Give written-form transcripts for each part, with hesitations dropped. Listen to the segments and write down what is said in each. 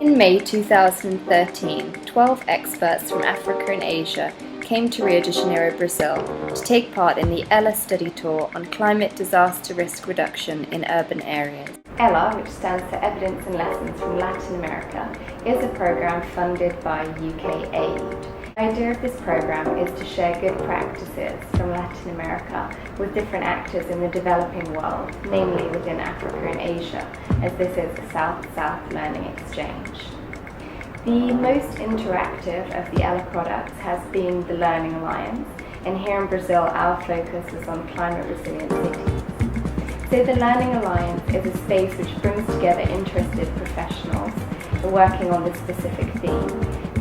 In May 2013, 12 experts from Africa and Asia came to Rio de Janeiro, Brazil, to take part in the ELA study tour on climate disaster risk reduction in urban areas. ELA, which stands for Evidence and Lessons from Latin America, is a program funded by UK Aid. The idea of this program is to share good practices from Latin America with different actors in the developing world, namely within Africa and Asia, as this is a South-South learning exchange. The most interactive of the ELA products has been the Learning Alliance, and here in Brazil our focus is on climate resilient cities. So the Learning Alliance is a space which brings together interested professionals working on this specific theme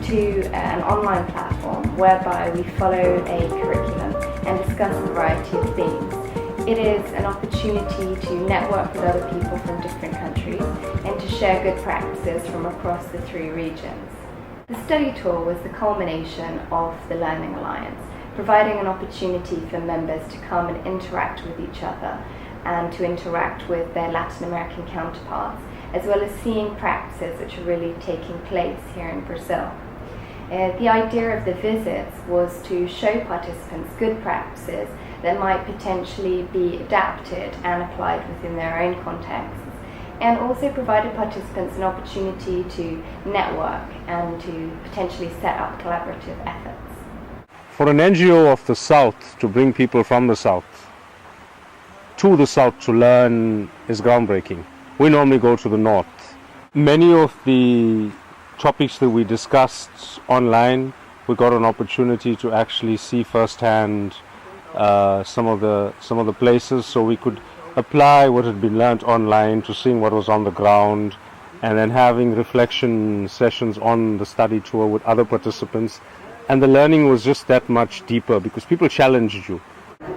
to an online platform whereby we follow a curriculum and discuss a variety of themes. It is an opportunity to network with other people from different countries and to share good practices from across the three regions. The study tour was the culmination of the Learning Alliance, providing an opportunity for members to come and interact with each other and to interact with their Latin American counterparts, as well as seeing practices which are really taking place here in Brazil. The idea of the visits was to show participants good practices that might potentially be adapted and applied within their own contexts, and also provided participants an opportunity to network and to potentially set up collaborative efforts. For an NGO of the South to bring people from the South to the South to learn is groundbreaking. We normally go to the North. Many of the topics that we discussed online, we got an opportunity to actually see firsthand some of the places, so we could apply what had been learned online to seeing what was on the ground, and then having reflection sessions on the study tour with other participants. And the learning was just that much deeper because people challenged you.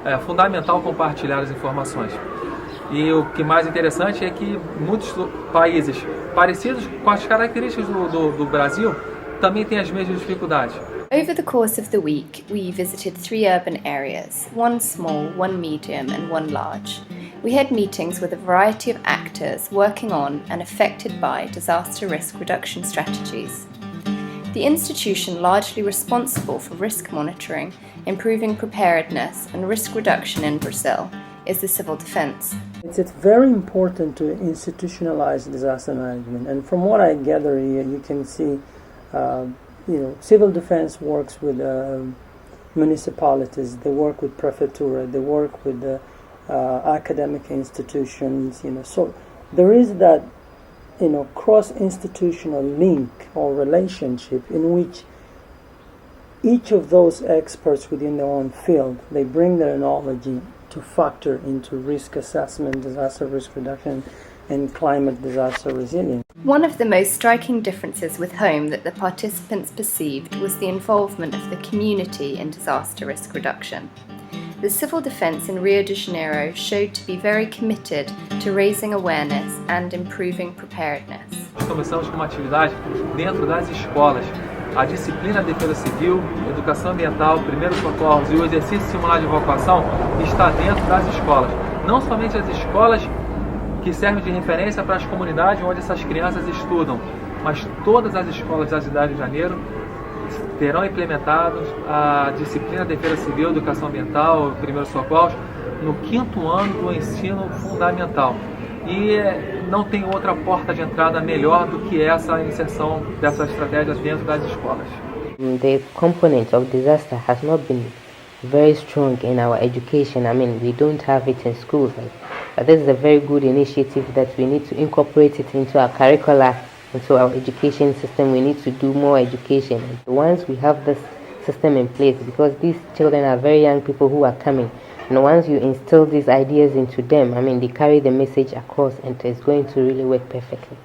É fundamental compartilhar as informações. E o que mais interessante é que muitos países parecidos com as características do Brasil também têm as mesmas dificuldades. Over the course of the week, we visited 3 urban areas, one small, one medium and one large. We had meetings with a variety of actors working on and affected by disaster risk reduction strategies. The institution largely responsible for risk monitoring, improving preparedness and risk reduction in Brazil is the Civil Defense. It's very important to institutionalize disaster management, and from what I gather here, you can see Civil Defense works with municipalities, they work with prefeitura, they work with academic institutions, so there is that cross-institutional link or relationship in which each of those experts within their own field, they bring their knowledge to factor into risk assessment, disaster risk reduction, and climate disaster resilience. One of the most striking differences with home that the participants perceived was the involvement of the community in disaster risk reduction. The Civil Defense in Rio de Janeiro showed to be very committed to raising awareness and improving preparedness. Nós começamos com uma atividade dentro das escolas. A disciplina de defesa civil, educação ambiental, primeiros socorros e o exercício simulado de evacuação está dentro das escolas. Não somente as escolas que servem de referência para as comunidades onde essas crianças estudam, mas todas as escolas da cidade de Janeiro terão implementados a disciplina de defesa civil, educação ambiental, primeiros socorros no 5º ano do ensino fundamental. E não tem outra porta de entrada melhor do que essa inserção dessas estratégias dentro das escolas. The component of disaster has not been very strong in our education. I mean, we don't have it in schools, but this is a very good initiative that we need to incorporate it into our curricula, into our education system. We need to do more education. And once we have this system in place, because these children are very young people who are coming, and once you instill these ideas into them, I mean, they carry the message across and it's going to really work perfectly.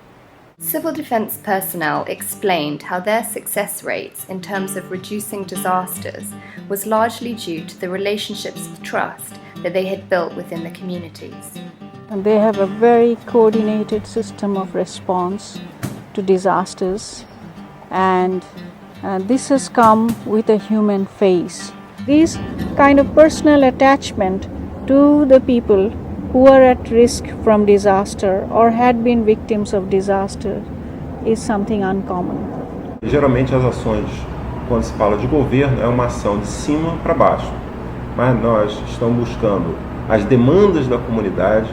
Civil Defense personnel explained how their success rates in terms of reducing disasters was largely due to the relationships of trust that they had built within the communities. And they have a very coordinated system of response to disasters, and this has come with a human face. This kind of personal attachment to the people who are at risk from disaster or had been victims of disaster is something uncommon. Geralmente as ações, quando se fala de governo, é uma ação de cima para baixo, mas nós estamos buscando as demandas da comunidade,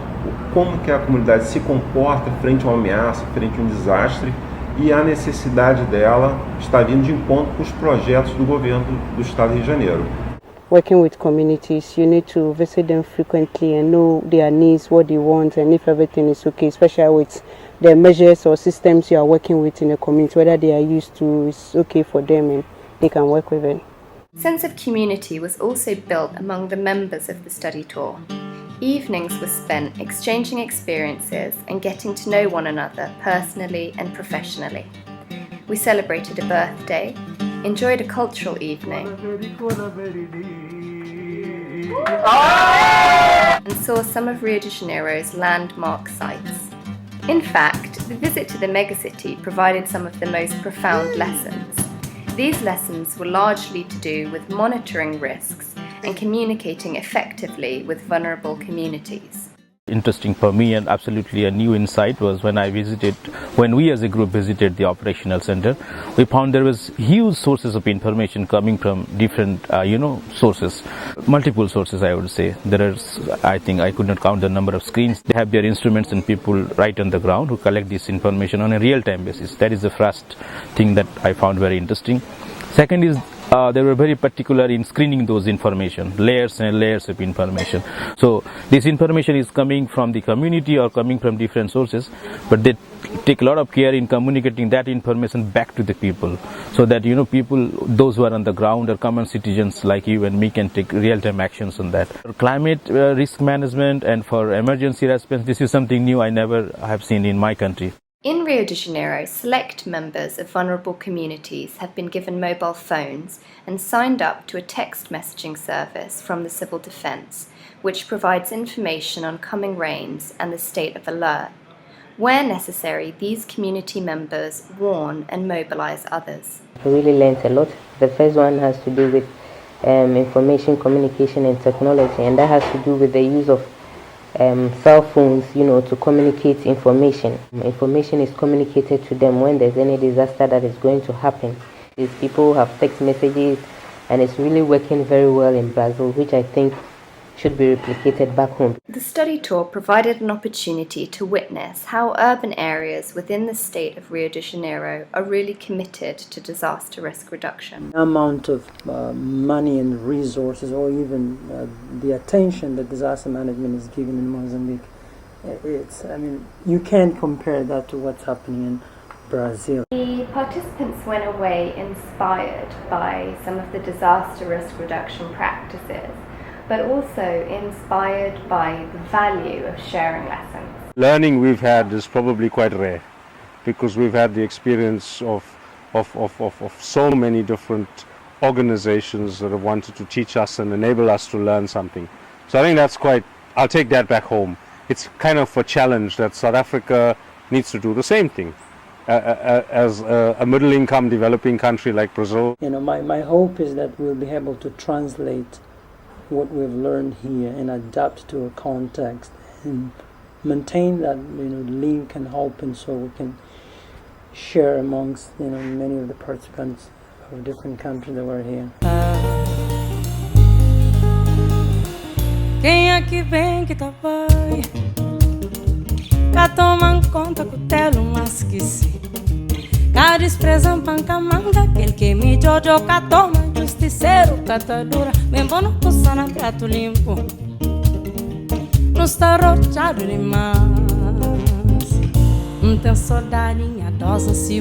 como que a comunidade se comporta frente a uma ameaça, frente a um desastre, e a necessidade dela está vindo de encontro com os projetos do governo do Estado do Rio de Janeiro. Working with communities, you need to visit them frequently and know their needs, what they want, and if everything is okay, especially with the measures or systems you are working with in the community, whether they are used to, it's okay for them and they can work with it. Sense of community was also built among the members of the study tour. Evenings were spent exchanging experiences and getting to know one another personally and professionally. We celebrated a birthday, enjoyed a cultural evening, and saw some of Rio de Janeiro's landmark sites. In fact, the visit to the megacity provided some of the most profound lessons. These lessons were largely to do with monitoring risks and communicating effectively with vulnerable communities. Interesting for me and absolutely a new insight was when we as a group visited the operational center, we found there was huge sources of information coming from different sources, multiple sources I would say. I think I could not count the number of screens. They have their instruments and people right on the ground who collect this information on a real-time basis. That is the first thing that I found very interesting. Second is they were very particular in screening those information, layers and layers of information. So this information is coming from the community or coming from different sources, but they take a lot of care in communicating that information back to the people, so that people, those who are on the ground or common citizens like you and me, can take real-time actions on that. For climate risk management and for emergency response, this is something new I never have seen in my country. In Rio de Janeiro, select members of vulnerable communities have been given mobile phones and signed up to a text messaging service from the Civil Defence, which provides information on coming rains and the state of alert. Where necessary, these community members warn and mobilise others. I really learned a lot. The first one has to do with information, communication and technology, and that has to do with the use of cell phones, to communicate information. Information is communicated to them when there's any disaster that is going to happen. These people have text messages, and it's really working very well in Brazil, which I think should be replicated back home. The study tour provided an opportunity to witness how urban areas within the state of Rio de Janeiro are really committed to disaster risk reduction. The amount of money and resources, or even the attention that disaster management is given in Mozambique, you can't compare that to what's happening in Brazil. The participants went away inspired by some of the disaster risk reduction practices, but also inspired by the value of sharing lessons. Learning we've had is probably quite rare, because we've had the experience of so many different organizations that have wanted to teach us and enable us to learn something. So I think I'll take that back home. It's kind of a challenge that South Africa needs to do the same thing as a middle-income developing country like Brazil. My hope is that we'll be able to translate what we've learned here and adapt to a context and maintain that link and hope, and so we can share amongst many of the participants of different countries that were here. Quem é que vem que tá vai? Cá tomam conta cutelo mas que se cá desprezam panca manga aquele que me jojo cá toma justiceiro catadura bem bom no puxa na prato limpo não está roteado demais não tem soldadinha dosa se